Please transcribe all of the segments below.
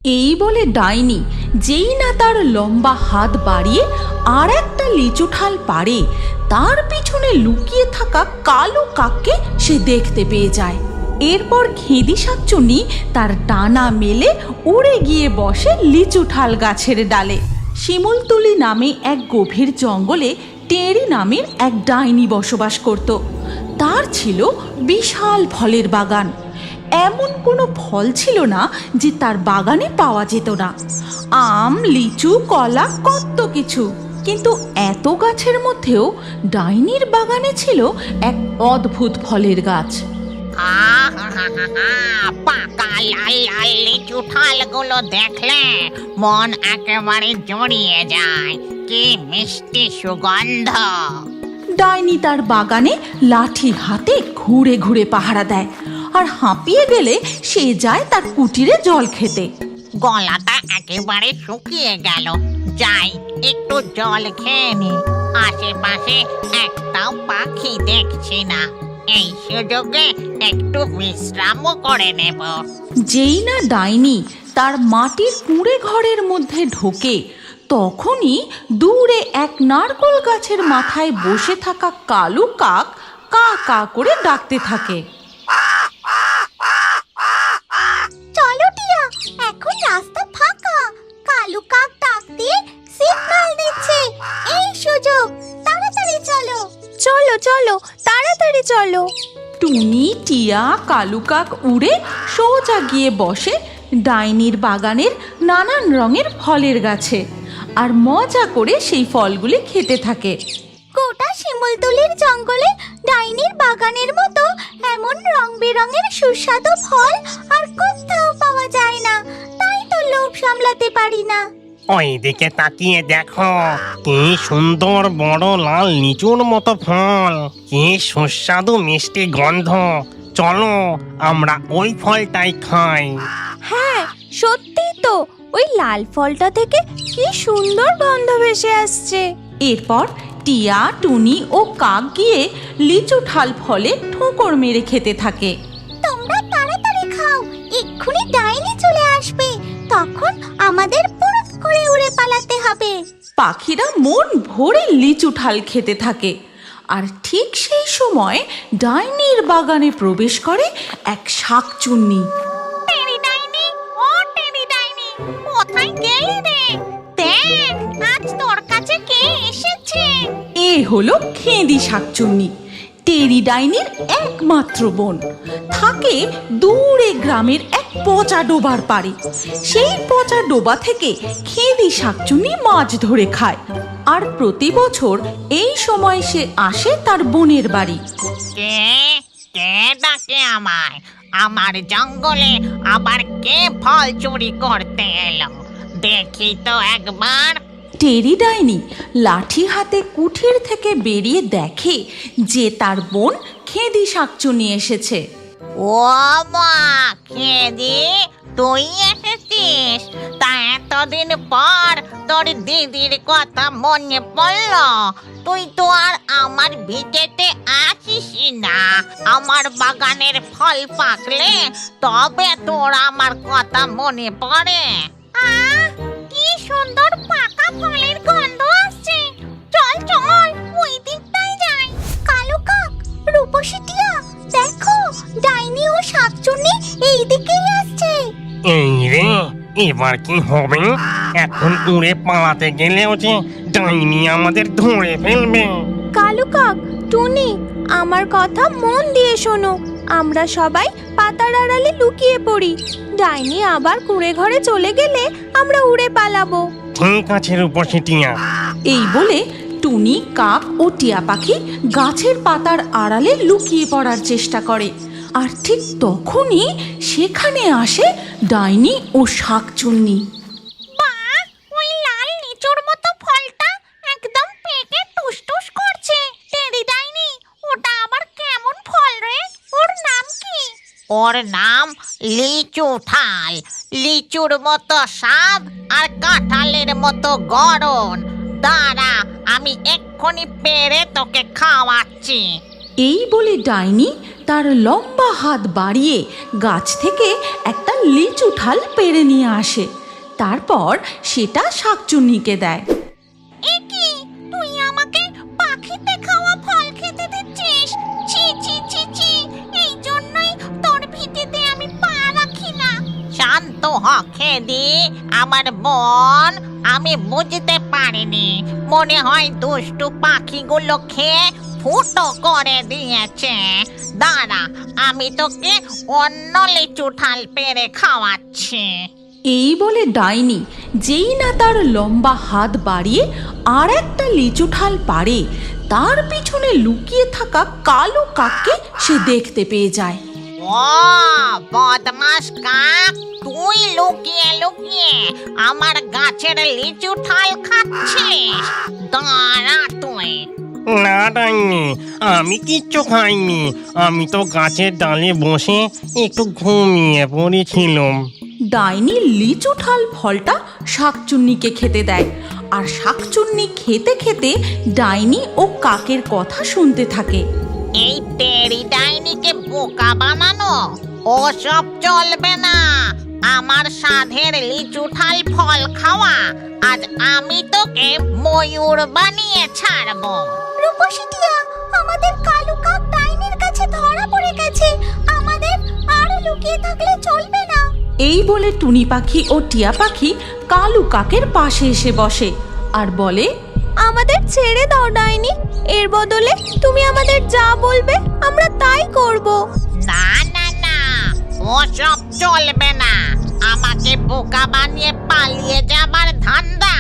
এই বলে ডাইনি যেই না তার লম্বা হাত বাড়িয়ে আর একটা লিচু ঠাল পারে, তার পিছনে লুকিয়ে থাকা কালো কাককে সে দেখতে পেয়ে যায়। এরপর খেদি শাকচুন্নি তার ডানা মেলে উড়ে গিয়ে বসে লিচু ঠাল গাছের ডালে। শিমুলতলি নামে এক গভীর জঙ্গলে টেরি নামের এক ডাইনি বসবাস করত। তার ছিল বিশাল ফলের বাগান। এমন কোনো ফল ছিল না যে তার বাগানে পাওয়া যেত না। আম, লিচু, কলা, কত কিছু। কিন্তু এত গাছের মধ্যেও ডাইনির বাগানে ছিল এক অদ্ভুত ফলের গাছ। পাকা লাল লাল লিচু ঠালগুলো দেখলে মন একেবারে জড়িয়ে যায়। কি মিষ্টি সুগন্ধ! ডাইনি তার বাগানে লাঠি হাতে ঘুরে ঘুরে পাহারা দেয়, আর হাঁপিয়ে গেলে সে যায় তার কুটিরে জল খেতে। গলাটা একেবারে শুকিয়ে গেল, যাই একটু জল খেয়ে নি। আশেপাশে একটাও পাখি দেখছি না, এই সুযোগে একটু বিশ্রামও করে নেব। যেই না ডাইনি তার মাটির কুঁড়ে ঘরের মধ্যে ঢোকে, তখনই দূরে এক নারকোল গাছের মাথায় বসে থাকা কালু কাক কা কা করে ডাকতে থাকে। চলো টিয়া, এখন রাস্তা ফাঁকা। কালু কাক ডাক দিয়ে সিগন্যাল দিচ্ছে, এই সুযোগ, তাড়াতাড়ি চলো। চলো চলো, তাড়াতাড়ি চলো। টুনি, টিয়া, কালু কাক উড়ে সোজা গিয়ে বসে ডাইনির বাগানের নানান রঙের ফলের গাছে, আর মজা করে সেই ফলগুলি খেতে থাকে। গোটা শিমুলতলির জঙ্গলে ডাইনির বাগানের মতো এমন রং বেরঙের সুস্বাদু ফল আর কোথাও পাওয়া যায় না, তাই তো লোভ সামলাতে পারি না। ওই দিকে তাকিয়ে দেখো, কি সুন্দর বড় লাল লিচুর মতো ফল, কি সুস্বাদু মিষ্টি গন্ধ। চলো আমরা ওই ফলটাই খাই। হ্যাঁ, সত্যি তো, ওই লাল ফলটা থেকে কি সুন্দর গন্ধ ভেসে আসছে। এরপর টিয়া, টুনি ও কাক গিয়ে লিচু ঠাল ফলে ঠোকর মেরে খেতে থাকে। তোমরা তাড়াতাড়ি খাও, এক্ষুনি ডাইনি চলে আসবে, তখন আমাদের পুরুত করে উড়ে পালাতে হবে। পাখিরা মন ভরে লিচু ঠাল খেতে থাকে, আর ঠিক সেই সময় ডাইনির বাগানে প্রবেশ করে এক শাকচুন্নি। টেরি ডাইনি, ও টেরি ডাইনি, কোথায় গেলি রে? দেখ, আজ তোর কাছে কে এসেছে। এ হলো খেদি শাকচুন্নি, টেরি ডাইনির একমাত্র বোন। থাকে দূরে গ্রামের এক পচা ডোবার পাড়ে। সেই পচা ডোবা থেকে খেদি শাকচুন্নি মাছ ধরে খায়, আর প্রতি বছর এই সময় সে আসে তার বোনের বাড়ি। কে কে ডাকে আমায়? আমার জঙ্গলে আবার কে ফল চুরি করতে এলো? দেখি তো একবার। টেরি ডাইনি লাঠি হাতে কুঠির থেকে বেরিয়ে দেখে যে তার বোন খেদি শাকচুন্নি এসেছে। ও মা, খেদি, তুই এসেছিস? তা এতদিন পর তোর দিদির কথা মনে পড়ল? তুই তো আর আমার ভিটেতে আসিস না। আমার বাগানের ফল পাকলে তবে তোর আমার কথা মনে পড়ে। কি সুন্দর পাকা ফলের গন্ধ আসছে। চল চল, ওই দিকটাই যাই। কালু কাক, রূপসী টিয়া, দেখো, ডাইনি ও শাকচুন্নি এই দিকেই আসছে। এই রে, এবার কি হবে? এখন উড়ে পালাতে গেলেও যে ডাইনি আমাদের ধরে ফেলবে। কালু কাক, টুনি, আমার কথা মন দিয়ে শোনো। আমরা সবাই পাতার আড়ালে লুকিয়ে পড়ি। ডাইনি আবার কুঁড়ে ঘরে চলে গেলে আমরা উড়ে পালাবো। ঠিক আছে রূপসী টিয়া। এই বলে টুনি, কাক ও টিয়া পাখি গাছের পাতার আড়ালে লুকিয়ে পড়ার চেষ্টা করে, আর ঠিক তখনই সেখানে আসে ডাইনি ও শাকচুন্নি। বাহ, ওই লাল লিচুর মতো ফলটা একদম পেকে টুসটুস করছে। টেরি ডাইনি, ওটা আবার কেমন ফল রে? ওর নাম কি? ওর নাম লিচু ঠাল। লিচুর মতো স্বাদ আর কাঁঠালের মতো গড়ন। দাঁড়া, আমি এক্ষুনি পেরে তোকে খাওয়াচ্ছি। এই বলে ডাইনি তার লম্বা হাত বাড়িয়ে গাছ থেকে একটা লিচু ঠাল পেড়ে নিয়ে আসে। তারপর সেটা শাকচুন্নিকে দেয়। এ কি, তুই আমাকে পাখিতে খাওয়া ফল খেতে দিচ্ছিস? ছি ছি ছি ছি, এই জন্যই তোর ভিটেতে আমি পা রাখি না। শান্ত হ খেদি আমার বোন, আমি বুঝতে পারিনি, মনে হয় দুষ্টু পাখিগুলো খেয়ে ফুটো করে দিয়েছে। দাঁড়া, আমি তোকে অন্য লিচু ঠাল পেরে খাওয়াচ্ছি। এই বলে ডাইনি যেই না তার লম্বা হাত বাড়িয়ে আর একটা লিচু ঠাল পারে, তার পিছনে লুকিয়ে থাকা কালো কাককে সে দেখতে পেয়ে যায়। ও বদমাস কাক, তুই লুকিয়ে লুকিয়ে আমার গাছের লিচু ঠাল খাচ্ছিস? দাঁড়া তুই। না ডাইনি, আমি কিচ্ছু খাইনি। আমি তো গাছের ডালে বসে একটু ঘুমিয়ে পড়েছিলাম। ডাইনি লিচু ঠাল ফলটা শাকচুন্নিকে খেতে দেয়, আর শাকচুন্নি খেতে খেতে ডাইনি ও কাকের কথা শুনতে থাকে। এই টেরি ডাইনিকে বোকা বানানো ও সব চলবে না। আমার সাধের লিচু ঠাল ফল খাওয়া, আজ আমি তোকে ময়ূর বানিয়ে ছাড়বো। রূপসী টিয়া, আমাদের কালু কাক ডাইনির কাছে ধরা পড়ে গেছে। আমাদের আর লুকিয়ে থাকলে চলবে না। এই বলে টুনি পাখি ও টিয়া পাখি কালু কাকের পাশে এসে বসে আর বলে, আমাদের ছেড়ে দাও ডাইনি, এর বদলে তুমি আমাদের যা বলবে আমরা তাই করব। না না না, ও সব চলবে না। আমাকে বোকা বানিয়ে পালিয়ে যাবার ধান্দা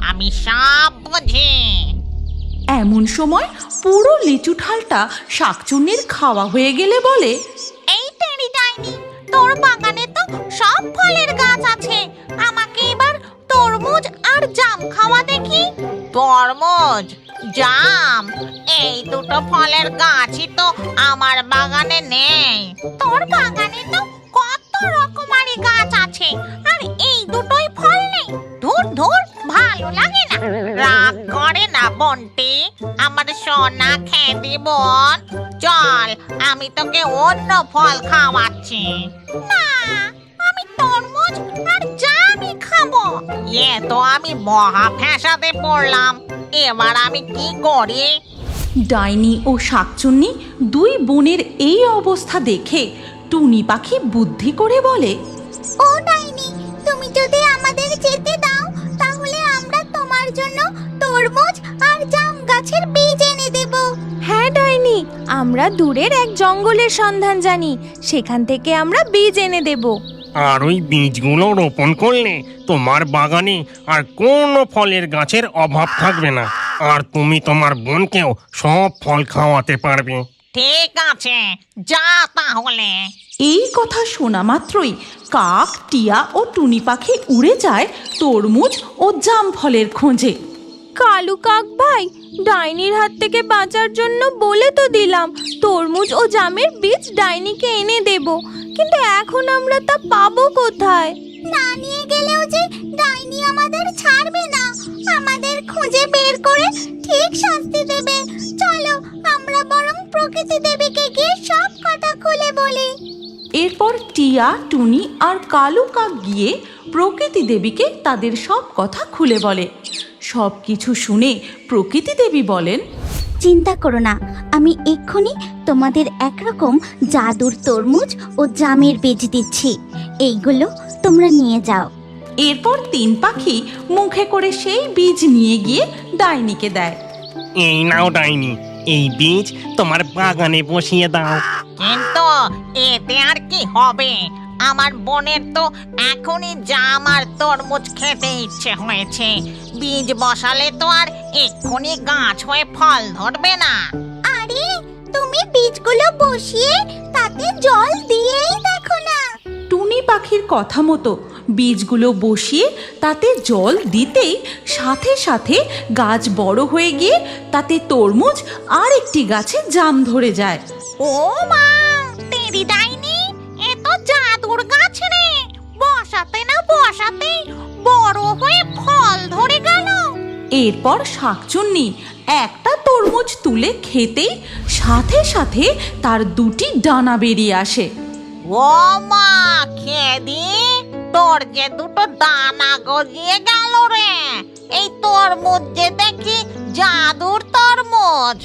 আমি সব বুঝি। এমন সময় পুরো লিচু ঠালটা শাকচুন্নির খাওয়া হয়ে গেলে বলে, এই টেরি ডাইনি, তোর বাগানে তো সব ফলের গাছ আছে, আমাকে এবার তরমুজ আর জাম খাওয়া দেখি। তরমুজ, জাম, এই দুটো ফলের গাছই তো আমার বাগানে নেই। তোর বাগানে তো কত রকমারি গাছ আছে, আর এই দুটোই ফল নেই। ধুর ধুর, ভালো লাগে না। রাগ করে না বন্টি, আমার সোনা খেদি বোন। চল, আমি তোকে অন্য ফল খাওয়াচ্ছি। না, আমি তরমুজ আর জামই খাবো। তো আমি মহা ফ্যাসাদে পড়লাম, এবার আমি কি করি? ডাইনি ও শাকচুন্নি দুই বোনের এই অবস্থা দেখে টুনি পাখি বুদ্ধি করে বলে, ও ডাইনি, তুমি যদি আমাদের যেতে দাও তাহলে আমরা তোমার জন্য তরমুজ আর জাম গাছের বীজ এনে দেব। হ্যাঁ ডাইনি, আমরা দূরের এক জঙ্গলের সন্ধান জানি, সেখান থেকে আমরা বীজ এনে দেব। আর ওই বীজগুলো রোপণ করলে তোমার বাগানে আর কোনো ফলের গাছের অভাব থাকবে না, আর তুমি তোমার বোনকেও সব ফল খাওয়াতে পারবে। ঠিক আছে, যা তাহলে। এই কথা শোনা মাত্রই কাক, টিয়া ও টুনি পাখি উড়ে যায় তরমুজ ও জাম ফলের খোঁজে। কালু কাক ভাই, ডাইনির হাত থেকে বাঁচার জন্য বলে তো দিলাম তরমুজ ও জামের বীজ ডাইনিকে এনে দেব, কিন্তু এখন আমরা তা পাবো কোথায়? না নিয়ে গেলেও যে ডাইনি আমাদের ছাড়বে না, আমাদের খুঁজে বের করে ঠিক শাস্তি দেবে। চলো, আমরা বরং প্রকৃতি দেবীকে গিয়ে সব কথা খুলে বলি। এরপর টিয়া, টুনি আর কালু কাক গিয়ে প্রকৃতি দেবীকে তাদের সব কথা খুলে বলে। সব কিছু শুনে প্রকৃতি দেবী বলেন, চিন্তা করো না, আমি এক্ষুনি তোমাদের একরকম জাদুর তরমুজ ও জামের বীজ দিচ্ছি, এইগুলো তোমরা নিয়ে যাও। এরপর তিন পাখি মুখে করে সেই বীজ নিয়ে গিয়ে ডাইনিকে দেয়। এই নাও ডাইনি, এই বীজ তোমার বাগানে বসিয়ে দাও। কিন্তু এতে আর কি হবে? আমার বোনের তো এখনই জাম আর তরমুজ খেতে ইচ্ছে হয়েছে। বীজ বসালে তো আর এক্ষুনি গাছ হয়ে ফল ধরবে না। আরে, তুমি বীজগুলো বসিয়ে তাতে জল দিয়েই দেখো না। টুনি পাখির কথা মতো বীজগুলো বসিয়ে তাতে জল দিতেই সাথে সাথে গাছ বড় হয়ে গিয়ে তাতে তরমুজ আর একটি গাছে জাম ধরে যায়। ও মা, তেরি ডাইনি, এ তো জাদুর গাছ রে, বসাতে না বসাতেই বড় হয়ে ফল ধরে গেল। এরপর শাকচুন্নি একটা তরমুজ তরমুজ তুলে খেতেই সাথে সাথে তার দুটি ডানা বেরিয়ে আসে। ও মা, খেদি, তোর যে দুটো দানা গজিয়ে গেল রে। এই তরমুজ যে দেখি জাদুর তরমুজ।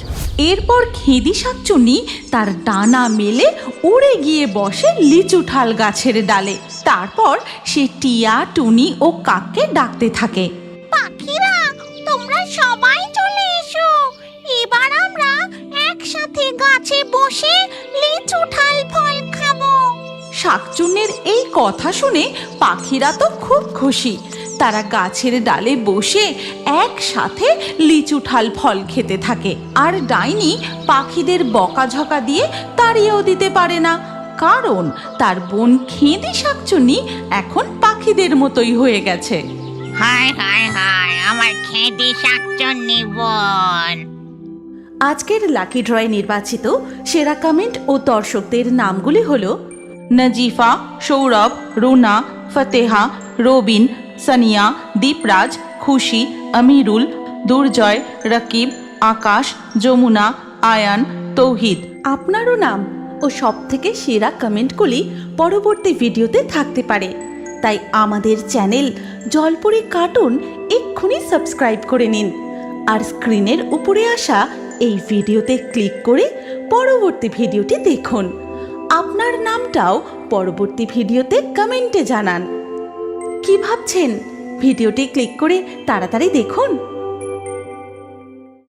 এরপর খেদি শাকচুন্নি তার ডানা মেলে উড়ে গিয়ে বসে লিচু ঠাল গাছের ডালে। তারপর সে টিয়া, টুনি ও কাককে ডাকতে থাকে। পাখিরা, তোমরা সবাই চলে এসো। এবার আমরা একসাথে গাছে বসে লিচু ঠাল ফল খাবো। শাকচুন্নির এই কথা শুনে পাখিরা তো খুব খুশি। তারা গাছের ডালে বসে একসাথে লিচু ঠাল ফল খেতে থাকে। আর ডাইনি পাখিদের বকাঝকা দিয়ে তাড়িয়েও দিতে পারে না, কারণ তার বোন খেদি শাকচুন্নি এখন পাখিদের মতোই হয়ে গেছে। হায় হায় হায়, আমার খেদি শাকচুন্নি বোন। আজকের লাকি ড্রয়ে নির্বাচিত সেরা কমেন্ট ও দর্শকদের নামগুলি হলো নজিফা, সৌরভ, রুনা, ফতেহা, রবিন, সানিয়া, দীপরাজ, খুশি, আমিরুল, দুর্জয়, রকিব, আকাশ, যমুনা, আয়ান, তৌহিদ। আপনারও নাম ও সবথেকে সেরা কমেন্টগুলি পরবর্তী ভিডিওতে থাকতে পারে, তাই আমাদের চ্যানেল জলপুরি কার্টুন এক্ষুনি সাবস্ক্রাইব করে নিন আর স্ক্রিনের উপরে আসা এই ভিডিওতে ক্লিক করে পরবর্তী ভিডিওটি দেখুন। আপনার নামটাও পরবর্তী ভিডিওতে কমেন্টে জানান। কি ভাবছেন? ভিডিওটি ক্লিক করে তাড়াতাড়ি দেখুন।